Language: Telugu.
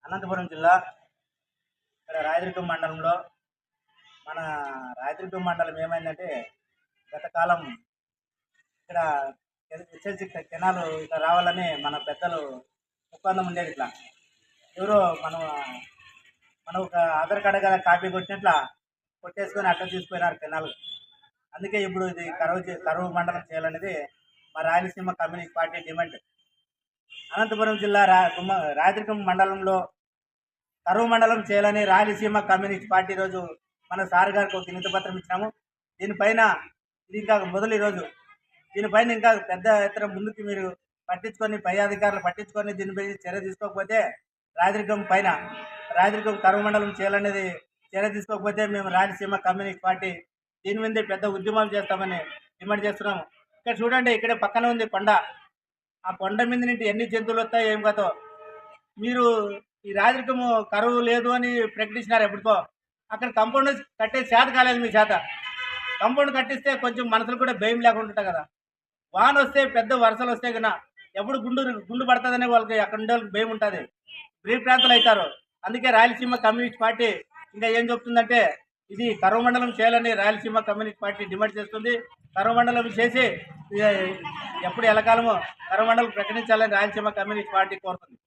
అనంతపురం జిల్లా ఇక్కడ రాయదుర్గం మండలంలో మన రాయదుర్గం మండలం ఏమైందంటే గత కాలం ఇక్కడ ఎస్ఎల్సి కెనాలు ఇక్కడ రావాలని మన పెద్దలు ఒప్పందం ఉండేది. ఇట్లా ఎవరో మనం ఒక ఆధార్ కార్డు కదా కాపీ కొట్టినట్ల కొట్టేసుకొని అట్లా తీసుకుపోయినారు కెనాల్. అందుకే ఇప్పుడు ఇది కరువు మండలం చేయాలనేది మా Rayalaseema communist party demand. Anantapuram జిల్లా రాయదుర్గం మండలంలో కరువు మండలం చేయాలని రాయలసీమ కమ్యూనిస్ట్ పార్టీ రోజు మన సార్ గారికి ఒక వినతి పత్రం ఇచ్చినాము. దీనిపైన ఇది ఇంకా మొదలు ఈరోజు దీనిపైన ఇంకా పెద్ద ఎత్తున ముందుకు మీరు పట్టించుకొని పై అధికారులు పట్టించుకొని దీనిపై చర్య తీసుకోకపోతే రాయదుర్గం కరువు మండలం చేయాలనేది చర్య తీసుకోకపోతే మేము రాయలసీమ కమ్యూనిస్ట్ పార్టీ దీని మీదే పెద్ద ఉద్యమం చేస్తామని డిమాండ్ చేస్తున్నాము. ఇక్కడ చూడండి, ఇక్కడే పక్కన ఉంది కొండ. ఆ కొండ మీద నుండి ఎన్ని జంతువులు వస్తాయి ఏం కదో. మీరు ఈ రాజరికము కరువు లేదు అని ప్రకటించినారు ఎప్పటికో. అక్కడ కంపౌండ్ కట్టే చేత కాలేదు మీ చేత. కంపౌండ్ కట్టిస్తే కొంచెం మనసులు కూడా భయం లేకుండా ఉంటాయి కదా. వాన వస్తే పెద్ద వర్షాలు వస్తే కన్నా ఎప్పుడు గుండు పడుతుందనే వాళ్ళకి అక్కడ ఉండే వాళ్ళకి భయం ఉంటుంది, ప్రాంతాలు అవుతారు. అందుకే రాయలసీమ కమ్యూనిస్ట్ పార్టీ ఇంకా ఏం చెప్తుందంటే ఇది కరువు మండలం చేయాలని రాయలసీమ కమ్యూనిస్ట్ పార్టీ డిమాండ్ చేస్తుంది. కరువు మండలం చేసి ఎప్పుడు ఎలకాలము కరువు మండలం ప్రకటించాలని రాయలసీమ కమ్యూనిస్ట్ పార్టీ కోరుతుంది.